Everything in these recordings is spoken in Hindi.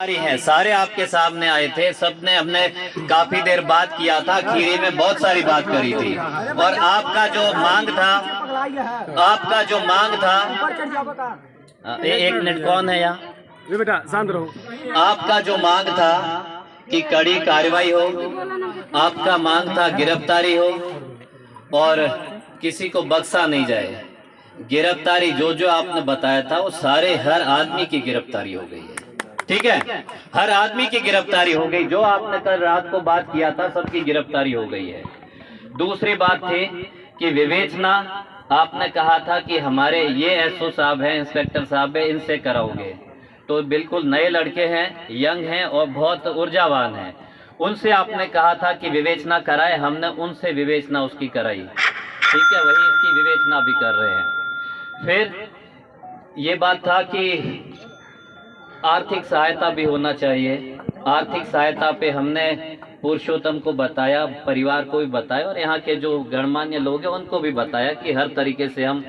है, सारे आपके सामने आए थे, सबने हमने काफी देर बात किया था, खीरी में बहुत सारी बात करी थी। और आपका जो मांग था एक मिनट, कौन है यहाँ? बेटा शांत रहो। आपका जो मांग था कि कड़ी कार्रवाई हो, आपका मांग था गिरफ्तारी हो और किसी को बख्शा नहीं जाए। गिरफ्तारी जो आपने बताया था वो सारे हर आदमी की गिरफ्तारी हो गई है, ठीक है, हर आदमी की गिरफ्तारी हो गई। जो आपने कल रात को बात किया था सबकी गिरफ्तारी हो गई है। दूसरी बात थी कि विवेचना, आपने कहा था कि हमारे ये एसओ साहब हैं, इंस्पेक्टर साहब हैं, इनसे कराओगे। तो बिल्कुल नए लड़के हैं, यंग हैं और बहुत ऊर्जावान हैं, उनसे आपने कहा था कि विवेचना कराए। हमने उनसे विवेचना उसकी कराई, ठीक है, वही इसकी विवेचना भी कर रहे हैं। फिर ये बात था कि आर्थिक सहायता भी होना चाहिए। आर्थिक सहायता पे हमने पुरुषोत्तम को बताया, परिवार को भी बताया और यहाँ के जो गणमान्य लोग हैं उनको भी बताया कि हर तरीके से हम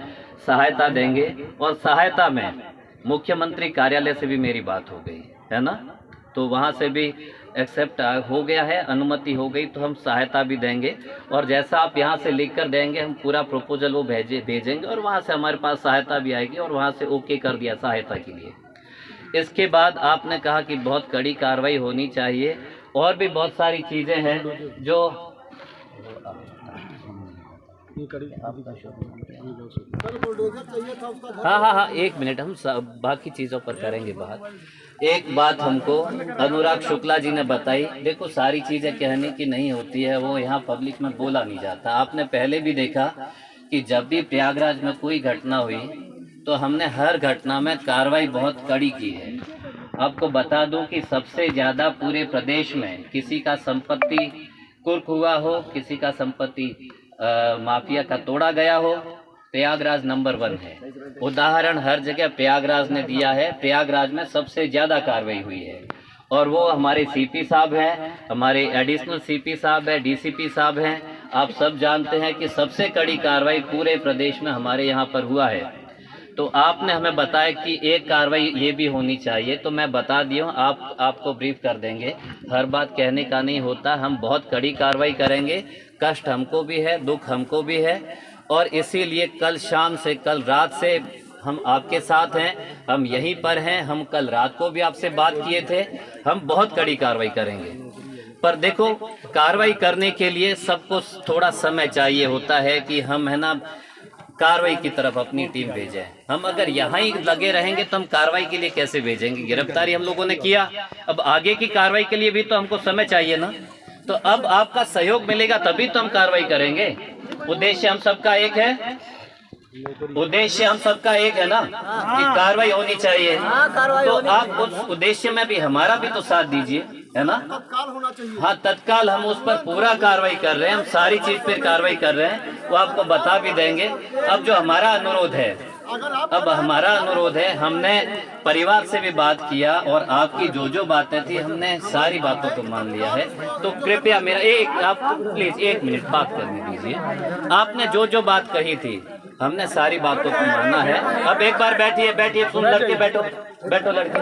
सहायता देंगे। और सहायता में मुख्यमंत्री कार्यालय से भी मेरी बात हो गई है ना, तो वहाँ से भी एक्सेप्ट हो गया है, अनुमति हो गई, तो हम सहायता भी देंगे। और जैसा आप यहाँ से लिख कर देंगे हम पूरा प्रपोजल वो भेजेंगे और वहाँ से हमारे पास सहायता भी आएगी और वहाँ से ओके कर दिया सहायता के लिए। इसके बाद आपने कहा कि बहुत कड़ी कार्रवाई होनी चाहिए और भी बहुत सारी चीज़ें हैं जो हाँ, एक मिनट, हम बाकी चीज़ों पर करेंगे बात। एक बात हमको अनुराग शुक्ला जी ने बताई, देखो सारी चीज़ें कहने की नहीं होती है, वो यहाँ पब्लिक में बोला नहीं जाता। आपने पहले भी देखा कि जब भी प्रयागराज में कोई घटना हुई तो हमने हर घटना में कार्रवाई बहुत कड़ी की है। आपको बता दूं कि सबसे ज़्यादा पूरे प्रदेश में किसी का संपत्ति कुर्क हुआ हो, किसी का संपत्ति माफिया का तोड़ा गया हो, प्रयागराज नंबर 1 है। उदाहरण हर जगह प्रयागराज ने दिया है, प्रयागराज में सबसे ज़्यादा कार्रवाई हुई है। और वो हमारे सीपी साहब हैं, हमारे एडिशनल सीपी साहब हैं, डीसीपी साहब हैं। आप सब जानते हैं कि सबसे कड़ी कार्रवाई पूरे प्रदेश में हमारे यहाँ पर हुआ है। तो आपने हमें बताया कि एक कार्रवाई ये भी होनी चाहिए, तो मैं बता दिया हूँ, आपको ब्रीफ कर देंगे। हर बात कहने का नहीं होता, हम बहुत कड़ी कार्रवाई करेंगे। कष्ट हमको भी है, दुख हमको भी है, और इसीलिए कल शाम से, कल रात से हम आपके साथ हैं, हम यहीं पर हैं। हम कल रात को भी आपसे बात किए थे, हम बहुत कड़ी कार्रवाई करेंगे। पर देखो, कार्रवाई करने के लिए सबको थोड़ा समय चाहिए होता है कि हम, है ना, कार्रवाई की तरफ अपनी टीम भेजें। हम अगर यहाँ ही लगे रहेंगे तो हम कार्रवाई के लिए कैसे भेजेंगे? गिरफ्तारी हम लोगों ने किया, अब आगे की कार्रवाई के लिए भी तो हमको समय चाहिए ना। तो अब आपका सहयोग मिलेगा तभी तो हम कार्रवाई करेंगे। उद्देश्य हम सबका एक है, उद्देश्य हम सबका एक है ना कि कार्रवाई होनी चाहिए। तो आप उस उद्देश्य में भी हमारा भी तो साथ दीजिए, है ना। तत्काल होना चाहिए। हाँ, तत्काल हम उस पर पूरा कार्रवाई कर रहे हैं, हम सारी चीज पर कार्रवाई कर रहे हैं, वो आपको बता भी देंगे। अब जो हमारा अनुरोध है, हमने परिवार से भी बात किया और आपकी जो बातें थी हमने सारी बातों को मान लिया है। तो कृपया मेरा आप प्लीज 1 मिनट बात करने दीजिए। आपने जो बात कही थी हमने सारी बातों को माना है। अब एक बार बैठिए, तुम लड़के बैठो लड़के।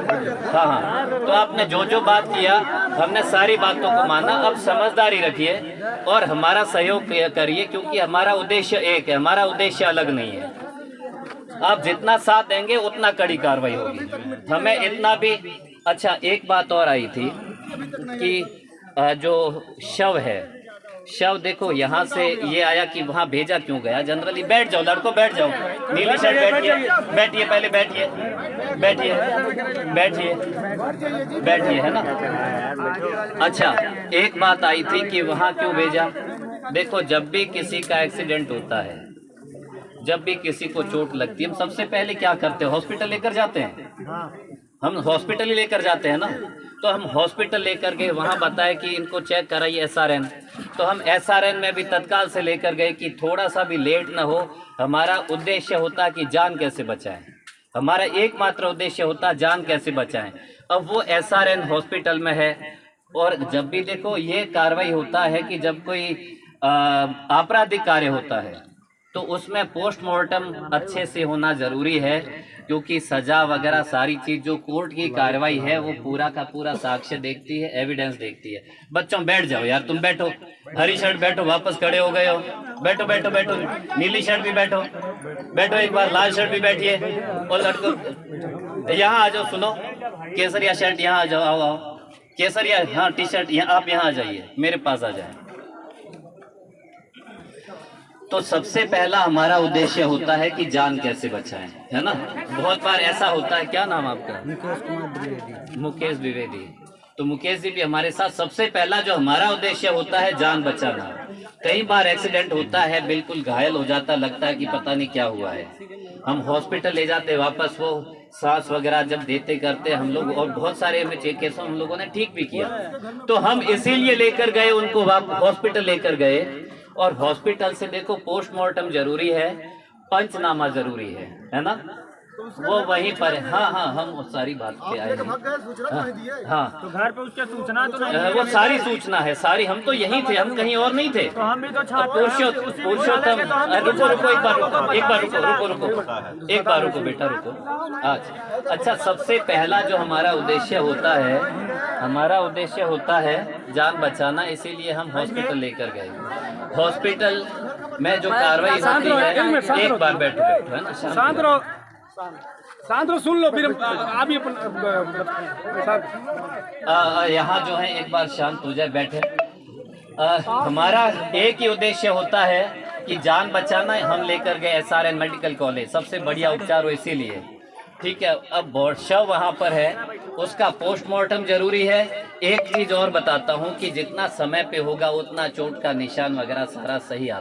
हाँ, तो आपने जो बात किया हमने सारी बातों को माना। अब समझदारी रखिए और हमारा सहयोग करिए, क्योंकि हमारा उद्देश्य एक है, हमारा उद्देश्य अलग नहीं है। आप जितना साथ देंगे उतना कड़ी कार्रवाई होगी, हमें इतना भी। अच्छा, एक बात और आई थी कि जो शव है, शव देखो यहाँ से ये आया कि वहाँ भेजा क्यों गया। जनरली बैठ जाओ लड़को, बैठ जाओ, नीली शर्ट बैठिए, पहले बैठिए, है ना। अच्छा, एक बात आई थी कि वहाँ क्यों भेजा। देखो, जब भी किसी का एक्सीडेंट होता है, जब भी किसी को चोट लगती है, हम सबसे पहले क्या करते हैं? हॉस्पिटल लेकर जाते हैं। हम हॉस्पिटल ही लेकर जाते हैं ना। तो हम हॉस्पिटल लेकर गए, वहाँ बताया कि इनको चेक कराइए SRN। तो हम SRN में भी तत्काल से लेकर गए कि थोड़ा सा भी लेट ना हो। हमारा उद्देश्य होता कि जान कैसे बचाएं, हमारा एकमात्र उद्देश्य होता जान कैसे बचाएं। अब वो SRN हॉस्पिटल में है। और जब भी देखो, ये कार्रवाई होता है कि जब कोई आपराधिक कार्य होता है, तो उसमें पोस्टमार्टम अच्छे से होना ज़रूरी है, क्योंकि सज़ा वगैरह सारी चीज़ जो कोर्ट की कार्रवाई है वो पूरा का पूरा साक्ष्य देखती है, एविडेंस देखती है। बच्चों बैठ जाओ यार, तुम बैठो, हरी शर्ट बैठो, वापस खड़े हो गए हो, बैठो बैठो बैठो, नीली शर्ट भी बैठो, बैठो एक बार, लाल शर्ट भी बैठिए, और लड़कों यहाँ आ जाओ, सुनो, केसरिया शर्ट यहाँ आ जाओ, आओ आओ, केसरिया, हाँ टी शर्ट, यहाँ आप यहाँ आ जाइए, मेरे पास आ जाए। तो सबसे पहला हमारा उद्देश्य होता है कि जान कैसे बचाएं, है ना। बहुत बार ऐसा होता है, क्या नाम आपका? मुकेश द्विवेदी। तो मुकेश जी भी हमारे साथ। सबसे पहला जो हमारा उद्देश्य होता है जान बचाना। कई बार एक्सीडेंट होता है, बिल्कुल घायल हो जाता, लगता है कि पता नहीं क्या हुआ है, हम हॉस्पिटल ले जाते, वापस वो सांस वगैरह जब देते करते हम लोग, और बहुत सारे केसों हम लोगों ने ठीक भी किया, तो हम इसीलिए लेकर गए उनको, हॉस्पिटल लेकर गए। और हॉस्पिटल से देखो, पोस्टमार्टम जरूरी है, पंचनामा जरूरी है ना, वो वहीं पर है। हाँ हाँ, हम वो सारी बात पे आए हैं। हाँ, तो घर पे उसके सूचना तो नहीं? वो सारी सूचना है, सारी, हम तो यहीं थे, हम कहीं और नहीं थे। तो हम भी तो पुरुषोत्तम, रुको रुको एक बार रुको, एक बार रुको रुको रुको, एक बार रुको बेटा रुको। अच्छा, सबसे पहला जो हमारा उद्देश्य होता है, हमारा उद्देश्य होता है जान बचाना, इसीलिए हम हॉस्पिटल लेकर गए। हॉस्पिटल में जो कार्रवाई होती है, एक बार बैठो बैठो, है ना, शांत रहो, शांत रहो, सुन लो, फिर आप भी यहाँ जो है एक बार शांत हो जाए, बैठे। हमारा एक ही उद्देश्य होता है कि जान बचाना। हम लेकर गए SRN मेडिकल कॉलेज, सबसे बढ़िया उपचार हो, इसीलिए, ठीक है। अब शव वहाँ पर है, उसका पोस्टमार्टम जरूरी है। एक चीज और बताता हूँ कि जितना समय पे होगा उतना चोट का निशान वगैरह सारा सही आता है।